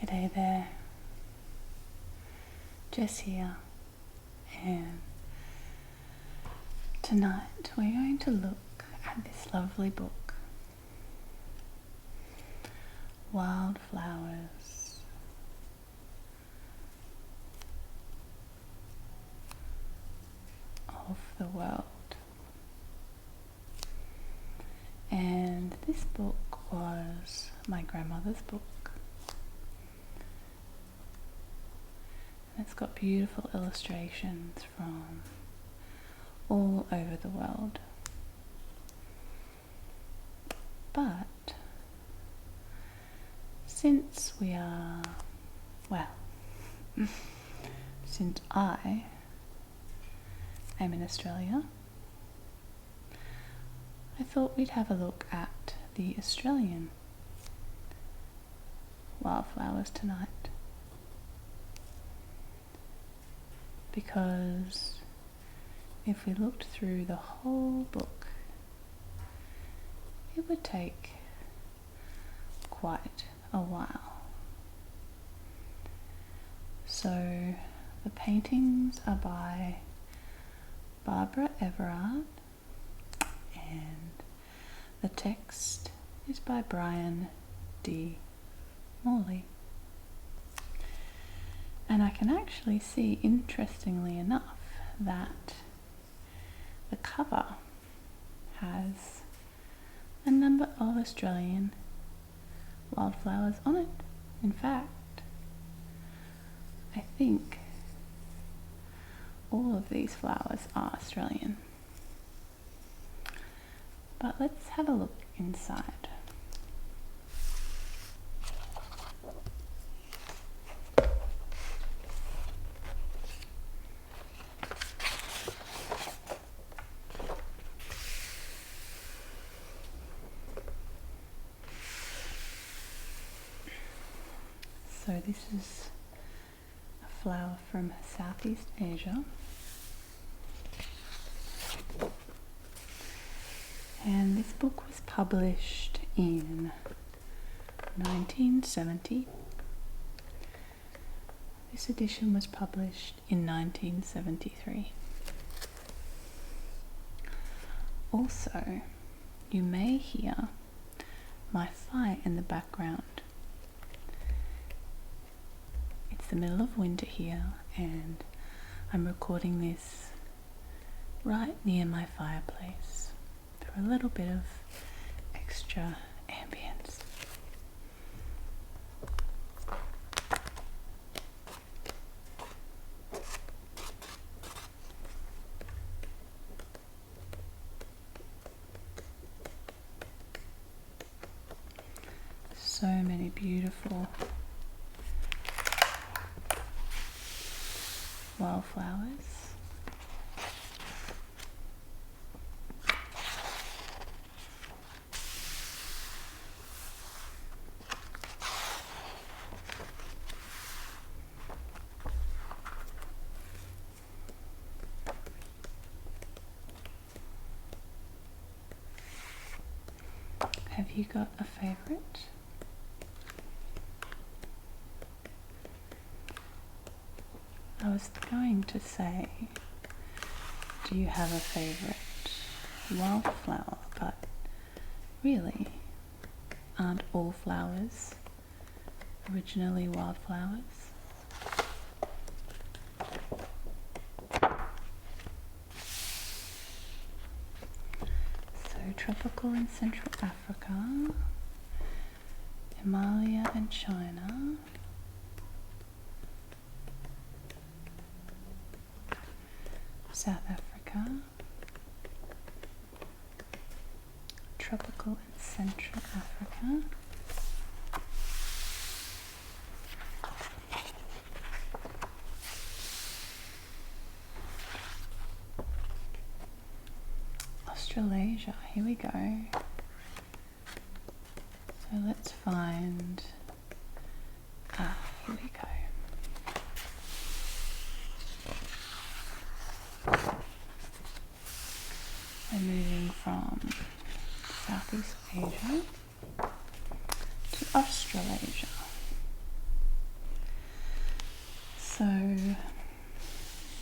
G'day there, Jess here, and tonight we're going to look at this lovely book, Wildflowers of the World. And this book was my grandmother's book. It's got beautiful illustrations from all over the world. But since since I am in Australia, I thought we'd have a look at the Australian wildflowers tonight. Because if we looked through the whole book, it would take quite a while. So the paintings are by Barbara Everard and the text is by Brian D. Morley. And I can actually see, interestingly enough, that the cover has a number of Australian wildflowers on it. In fact, I think all of these flowers are Australian. But let's have a look inside. So this is a flower from Southeast Asia, and this book was published in 1970. This edition was published in 1973. Also, you may hear my fire in the background. It's the middle of winter here and I'm recording this right near my fireplace for a little bit of extra ambience. So many beautiful wildflowers. Have you got a favorite? I was going to say, do you have a favorite wildflower? But really, aren't all flowers originally wildflowers? So tropical in Central Africa, Himalaya and China, South Africa, tropical and Central Africa, Australasia, here we go. So let's find, here we go. We're moving from Southeast Asia to Australasia.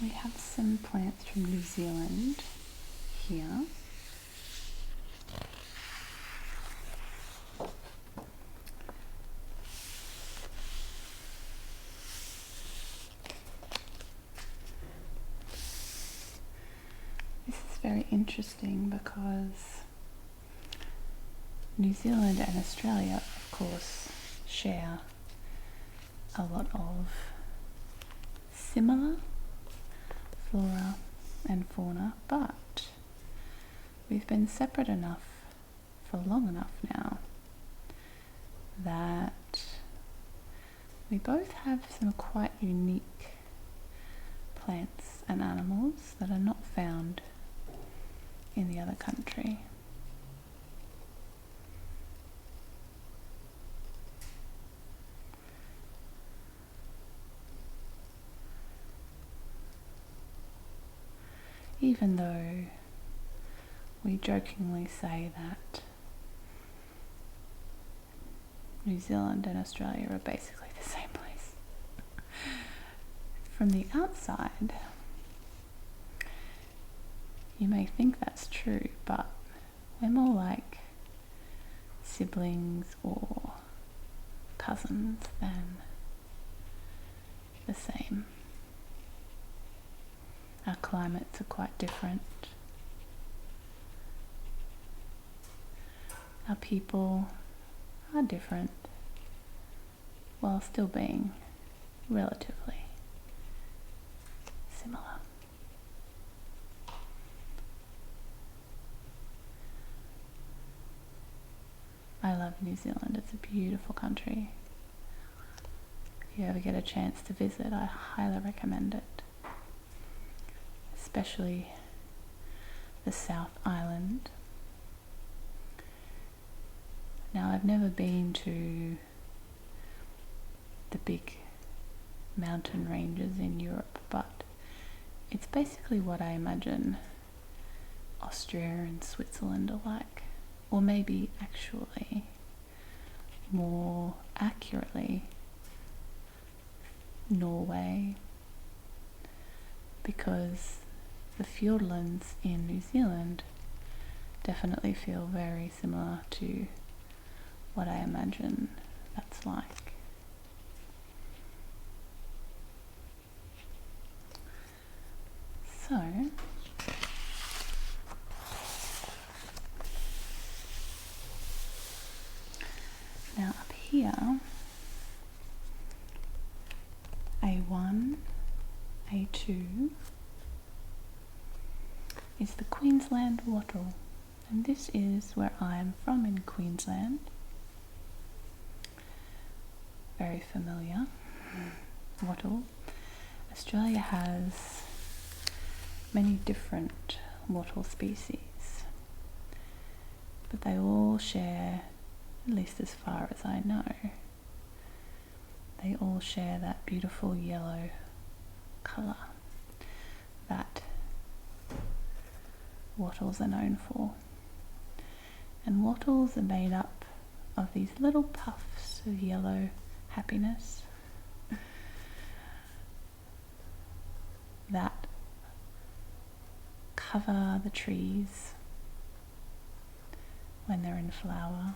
we have some plants from New Zealand here. This is very interesting because New Zealand and Australia, of course, share a lot of similar flora and fauna, but we've been separate enough for long enough now that we both have some quite unique plants and animals that are not found in the other country. Even though we jokingly say that New Zealand and Australia are basically the same place. From the outside, you may think that's true, but we're more like siblings or cousins than the same. Our climates are quite different. Our people are different while still being relatively similar. I love New Zealand. It's a beautiful country. If you ever get a chance to visit, I highly recommend it. Especially the South Island. Now, I've never been to the big mountain ranges in Europe, but it's basically what I imagine Austria and Switzerland are like, or maybe actually more accurately Norway, because the fjordlands in New Zealand definitely feel very similar to what I imagine that's like. So, now up here, A1, A2 is the Queensland wattle, and this is where I am from in Queensland. Very familiar wattle. Australia has many different wattle species, but they all share, at least as far as I know, they all share that beautiful yellow colour that wattles are known for. And wattles are made up of these little puffs of yellow happiness that cover the trees when they're in flower,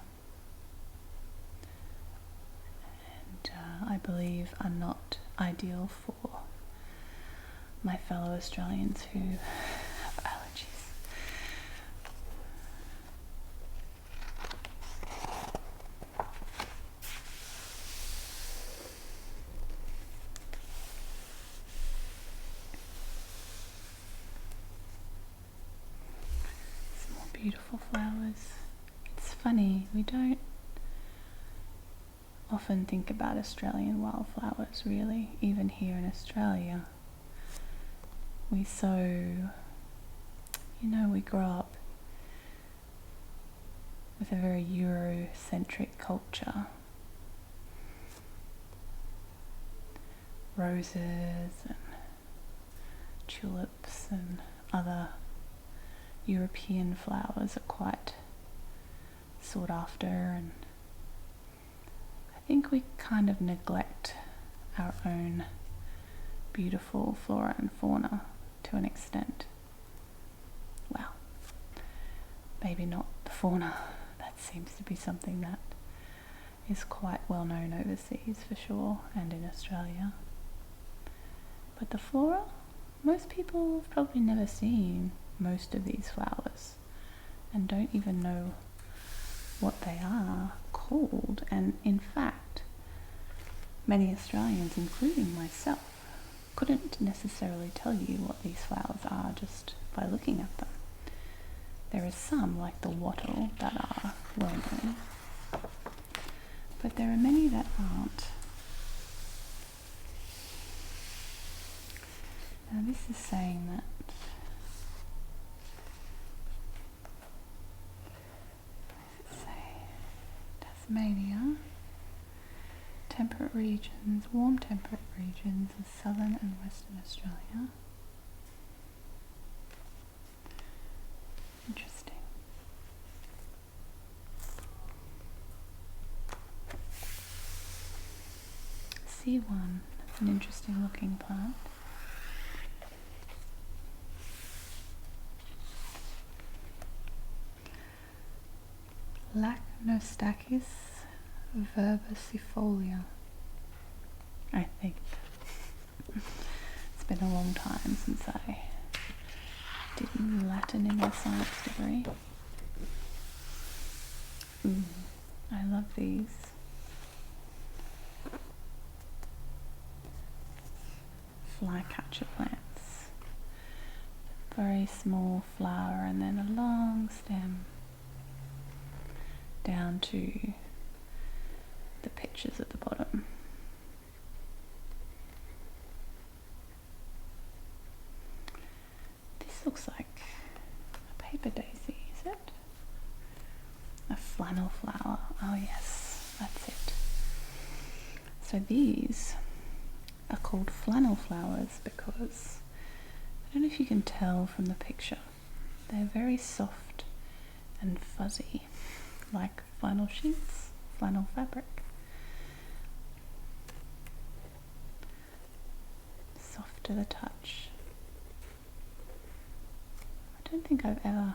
and I believe are not ideal for my fellow Australians who have allergies. Beautiful flowers. It's funny, we don't often think about Australian wildflowers really, even here in Australia. We we grow up with a very Eurocentric culture. Roses and tulips and other European flowers are quite sought after, and I think we kind of neglect our own beautiful flora and fauna to an extent. Well, maybe not the fauna. That seems to be something that is quite well known overseas for sure, and in Australia. But the flora, most people have probably never seen most of these flowers and don't even know what they are called. And in fact, many Australians, including myself, couldn't necessarily tell you what these flowers are just by looking at them. There are some, like the wattle, that are well known, but there are many that aren't. Now this is saying that Tasmania, temperate regions, warm temperate regions of southern and western Australia. Interesting. C1, that's an interesting looking plant. Nostakis verbicifolia, I think. It's been a long time since I did Latin in my science degree. Ooh, I love these. Flycatcher plants. Very small flower and then a long stem down to the pictures at the bottom. This looks like a paper daisy, is it? A flannel flower. Oh yes, that's it. So these are called flannel flowers because, I don't know if you can tell from the picture, they're very soft and fuzzy, like flannel sheets, flannel fabric. Soft to the touch. I don't think I've ever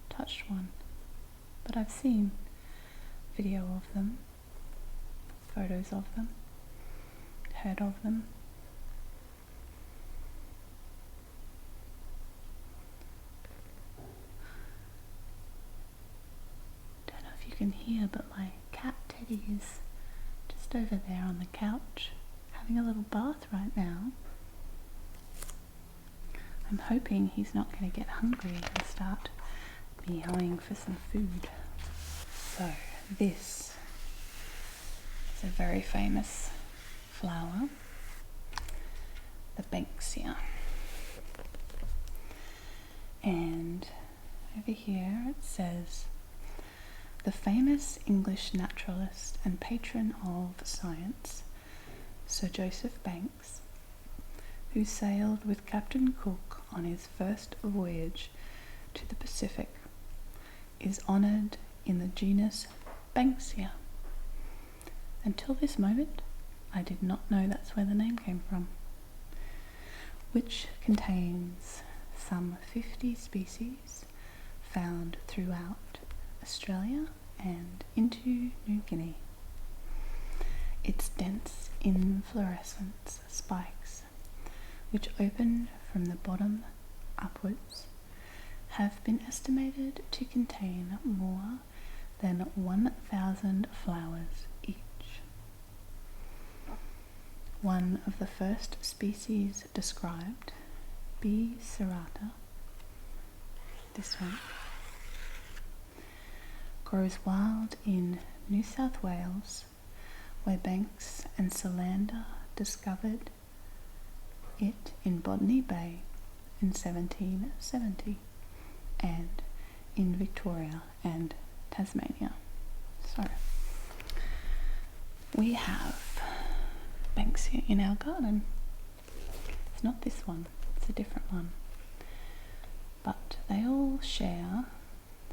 touched one, but I've seen video of them, photos of them, heard of them. Don't know if you can hear, but my cat Teddy is just over there on the couch having a little bath right now. I'm hoping he's not going to get hungry and start meowing for some food. So this is a very famous flower, the Banksia. And over here it says, the famous English naturalist and patron of science, Sir Joseph Banks, who sailed with Captain Cook on his first voyage to the Pacific, is honoured in the genus Banksia. Until this moment, I did not know that's where the name came from, which contains some 50 species found throughout Australia and into New Guinea. Its dense inflorescence spikes, which open from the bottom upwards, have been estimated to contain more than 1,000 flowers each. One of the first species described, B. serrata, this one, grows wild in New South Wales, where Banks and Solander discovered it in Botany Bay in 1770, and in Victoria and Tasmania. So we have Banksia in our garden. It's not this one, it's a different one, but they all share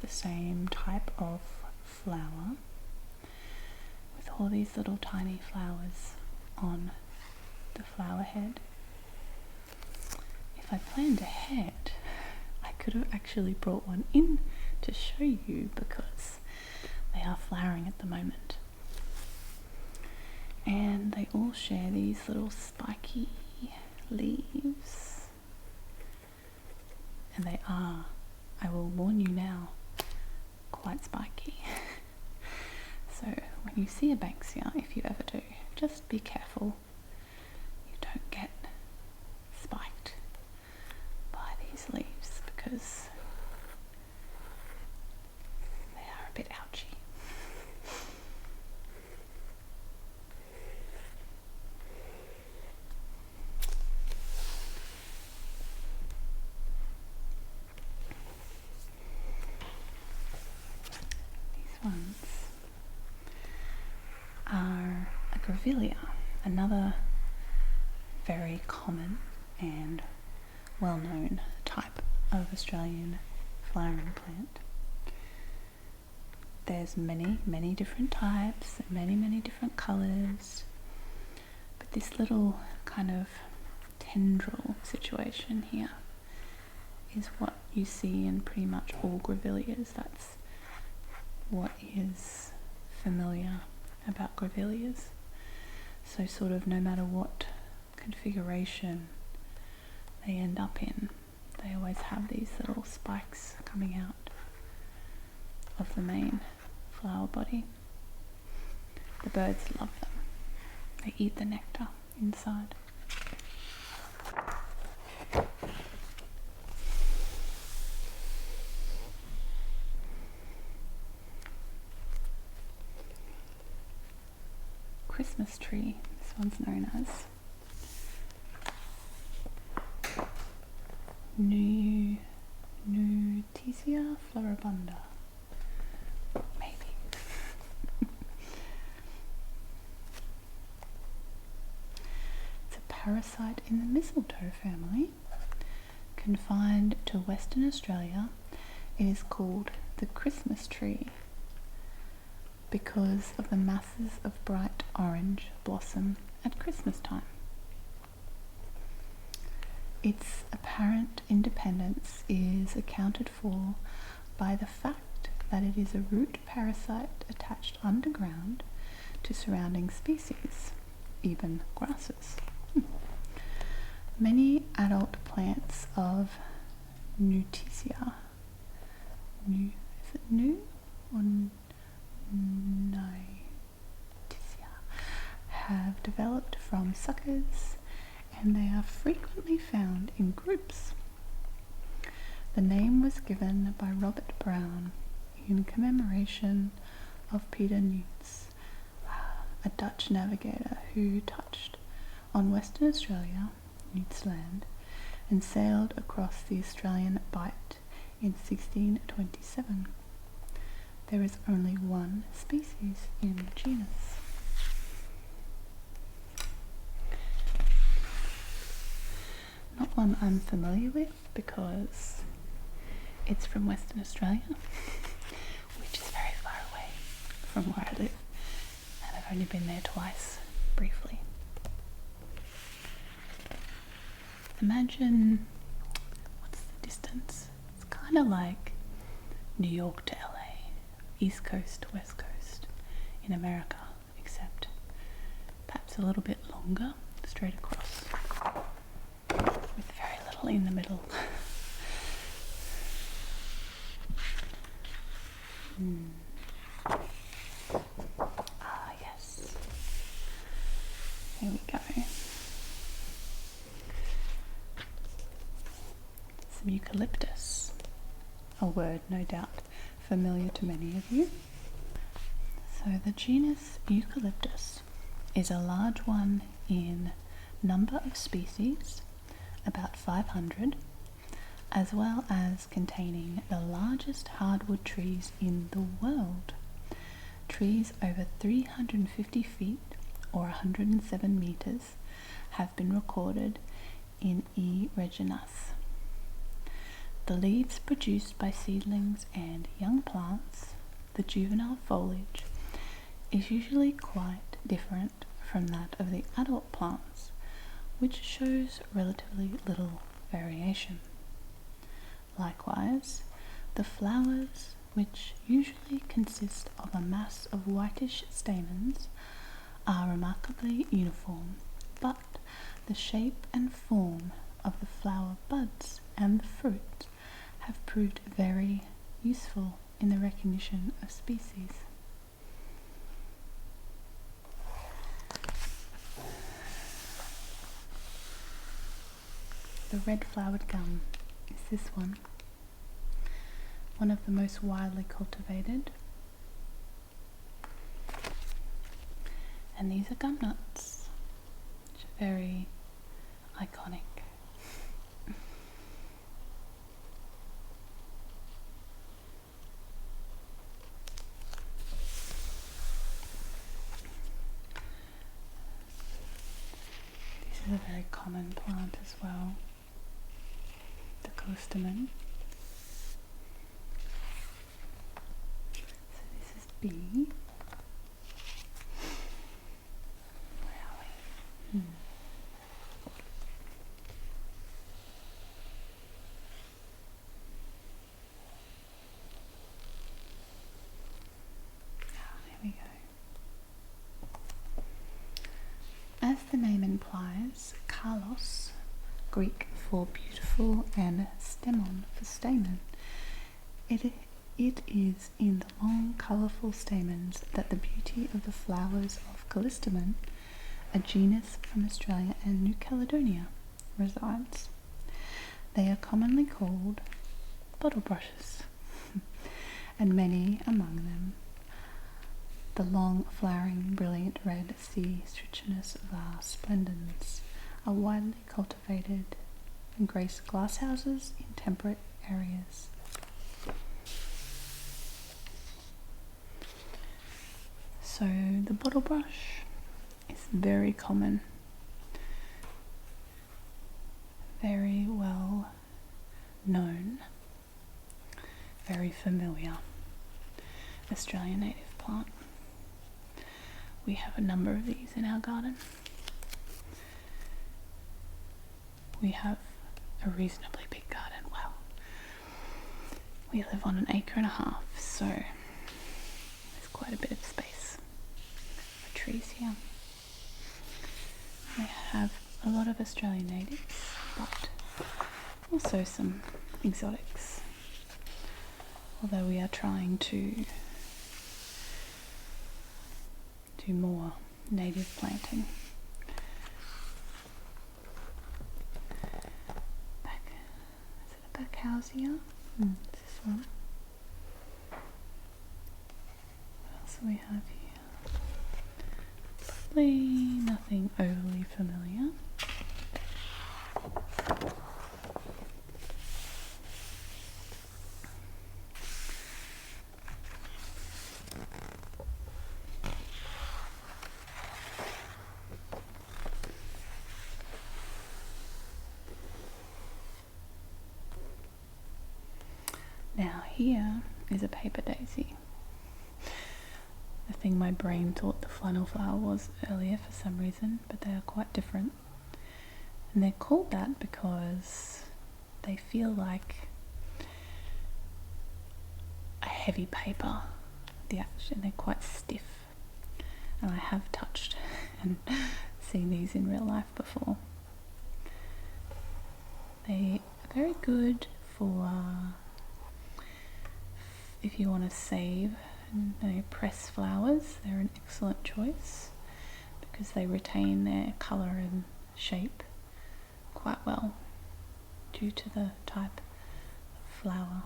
the same type of flower with all these little tiny flowers on the flower head if I planned ahead, I could have actually brought one in to show you because they are flowering at the moment. And they all share these little spiky leaves. And they are, I will warn you now, quite spiky. So when you see a Banksia, if you ever do, just be careful you don't get spiked by these leaves because they are a bit ouchy. These ones are a grevillea, another very common and well-known type of Australian flowering plant. There's many different types, many different colours, but this little kind of tendril situation here is what you see in pretty much all grevilleas. That's what is familiar about grevilleas. So sort of no matter what configuration they end up in, they always have these little spikes coming out of the main flower body. The birds love them. They eat the nectar inside. Christmas tree, this one's known as Nostakis Floribunda. Maybe. It's a parasite in the mistletoe family. Confined to Western Australia, it is called the Christmas tree because of the masses of bright orange blossom at Christmas time. Its apparent independence is accounted for by the fact that it is a root parasite attached underground to surrounding species, even grasses. Many adult plants of Nostakis, is it new or have developed from suckers, and they are frequently found in groups. The name was given by Robert Brown in commemoration of Peter Nuyts, a Dutch navigator who touched on Western Australia, Nuyts Land, and sailed across the Australian Bight in 1627. There is only one species in the genus. Not one I'm familiar with because it's from Western Australia, which is very far away from where I live, and I've only been there twice, briefly. Imagine, what's the distance? It's kind of like New York to LA. East Coast to West Coast in America, except perhaps a little bit longer, straight across, with very little in the middle. Ah, yes. Here we go. Some eucalyptus, a word no doubt familiar to many of you. So the genus Eucalyptus is a large one in number of species, about 500, as well as containing the largest hardwood trees in the world. Trees over 350 feet or 107 meters have been recorded in E. reginas. The leaves produced by seedlings and young plants, the juvenile foliage, is usually quite different from that of the adult plants, which shows relatively little variation. Likewise, the flowers, which usually consist of a mass of whitish stamens, are remarkably uniform, but the shape and form of the flower buds and the fruit have proved very useful in the recognition of species. The red-flowered gum is this one of the most widely cultivated. And these are gum nuts, which are very iconic. This is a very common plant as well, the callistemon. So this is B. Where are we? Here we go. As the name implies, kalos, Greek for beautiful, and stemon for stamen, it is in the long, colourful stamens that the beauty of the flowers of callistemon, a genus from Australia and New Caledonia, resides. They are commonly called bottle brushes, and many among them, the long, flowering, brilliant red C. Strichinus var splendens, are widely cultivated and grace glasshouses in temperate areas. So the bottle brush is very common, very well known, very familiar Australian native plant. We have a number of these in our garden. We have a reasonably big garden. Well, we live on 1.5 acres, so there's quite a bit of space for trees here. We have a lot of Australian natives, but also some exotics, although we are trying to do more native planting. Is it a Banksia? It's this one. What else do we have here? Probably nothing overly familiar. Now here is a paper daisy. The thing my brain thought the flannel flower was earlier for some reason, but they are quite different. And they're called that because they feel like a heavy paper. They're quite stiff. And I have touched and seen these in real life before. They are very good for if you want to save and press flowers. They're an excellent choice because they retain their colour and shape quite well due to the type of flower.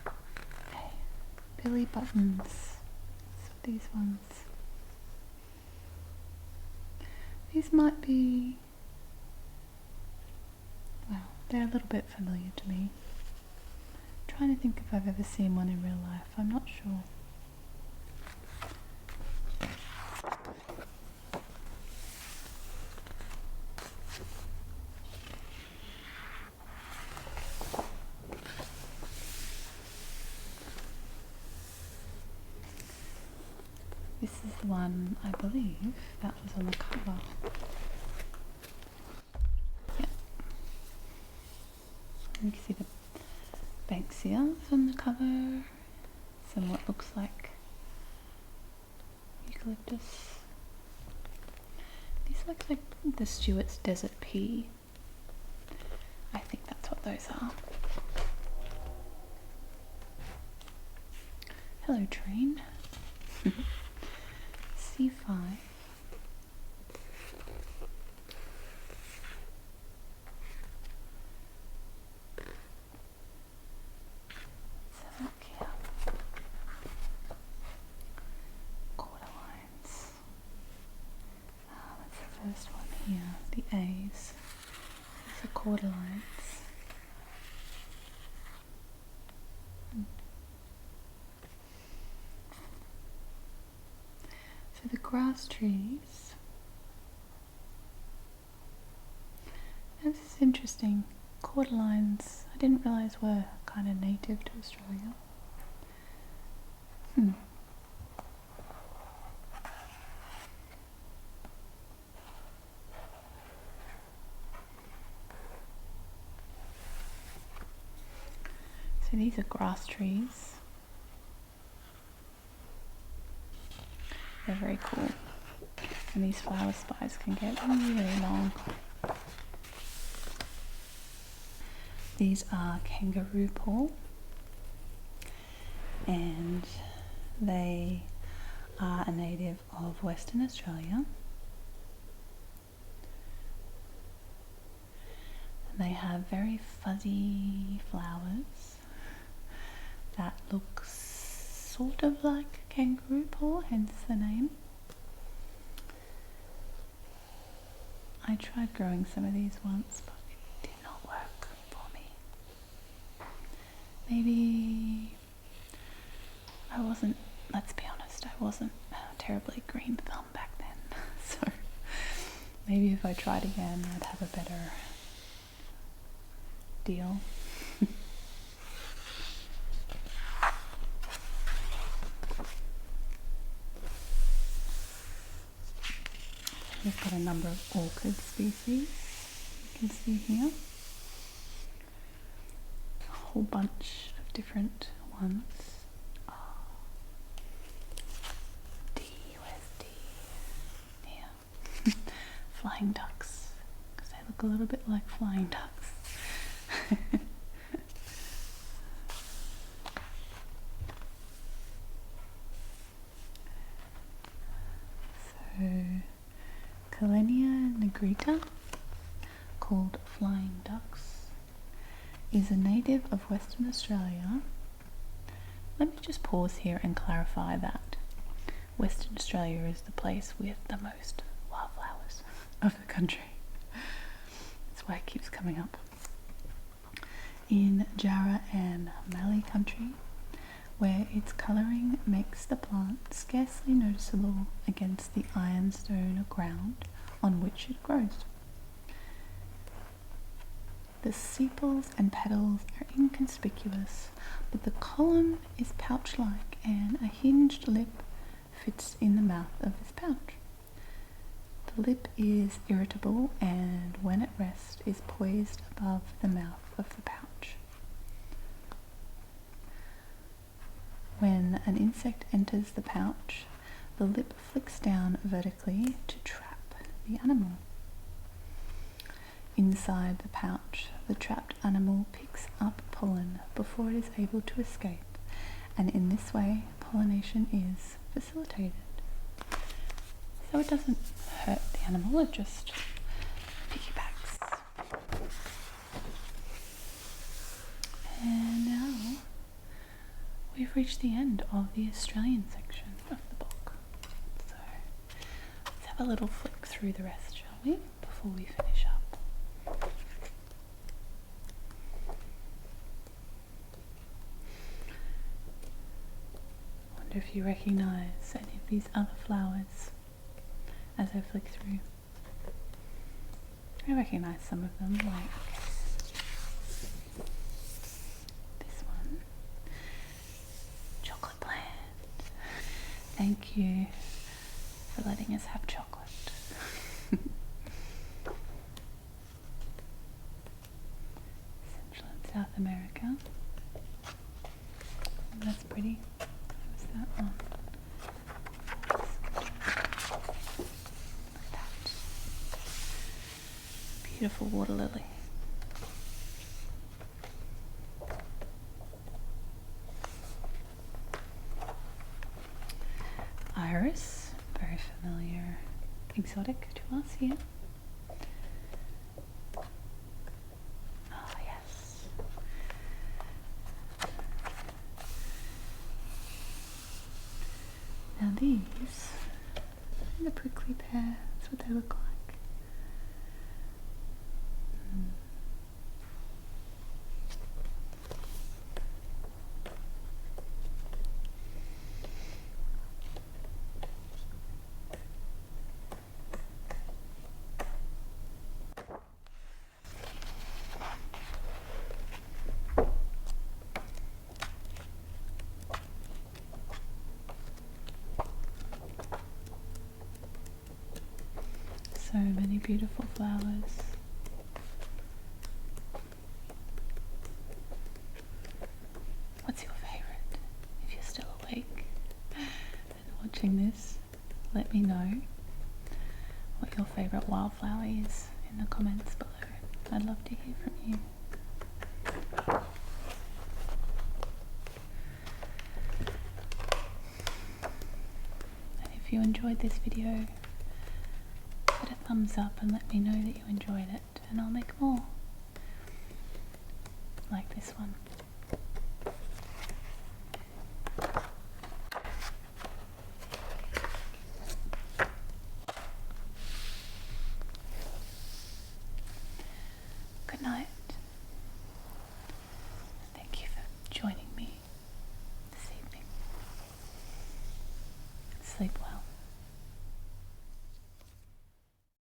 Okay. Billy buttons. So these ones. These might be, well, they're a little bit familiar to me. I'm trying to think if I've ever seen one in real life. I'm not sure. This is the one, I believe, that was on the cover. Yeah. You can see the Banksia on the cover. Some what looks like Eucalyptus. These look like the Stewart's Desert Pea. I think that's what those are. Hello, train. C5. Let's have a look here. Quarter lines. That's the first one here. The A's. These are quarter lines. So the grass trees, this is interesting. Quarter lines, I didn't realise were kind of native to Australia. So these are grass trees. They're very cool. And these flower spires can get really long. These are Kangaroo Pool. And they are a native of Western Australia. And they have very fuzzy flowers that look sort of like kangaroo paw, hence the name. I tried growing some of these once, but it did not work for me. Maybe I wasn't, let's be honest, I wasn't terribly green thumb back then. So maybe if I tried again, I'd have a better deal. We've got a number of orchid species, you can see here. A whole bunch of different ones. Oh. D, where's D? Here. Flying ducks, because they look a little bit like flying ducks. So Kalenia negrita, called flying ducks, is a native of Western Australia. Let me just pause here and clarify that Western Australia is the place with the most wildflowers of the country. That's why it keeps coming up. In Jarrah and Mallee country, where its colouring makes the plant scarcely noticeable against the ironstone ground on which it grows. The sepals and petals are inconspicuous, but the column is pouch-like and a hinged lip fits in the mouth of this pouch. The lip is irritable and when at rest is poised above the mouth of the pouch. When an insect enters the pouch, the lip flicks down vertically to trap the animal. Inside the pouch, the trapped animal picks up pollen before it is able to escape, and in this way, pollination is facilitated. So it doesn't hurt the animal, it just piggybacks. And now we've reached the end of the Australian section of the book. So let's have a little flick through the rest, shall we, before we finish up. I wonder if you recognise any of these other flowers as I flick through. I recognise some of them, like thank you for letting us have chocolate. Central and South America. Oh, that's pretty. What's that one? Look at that. Beautiful water lily. Iris, very familiar, exotic to us here. Oh yes. Now these, the prickly pear, that's what they look like. So many beautiful flowers. What's your favourite? If you're still awake and watching this, let me know what your favourite wildflower is in the comments below. I'd love to hear from you. And if you enjoyed this video, put a thumbs up and let me know that you enjoyed it, and I'll make more like this one.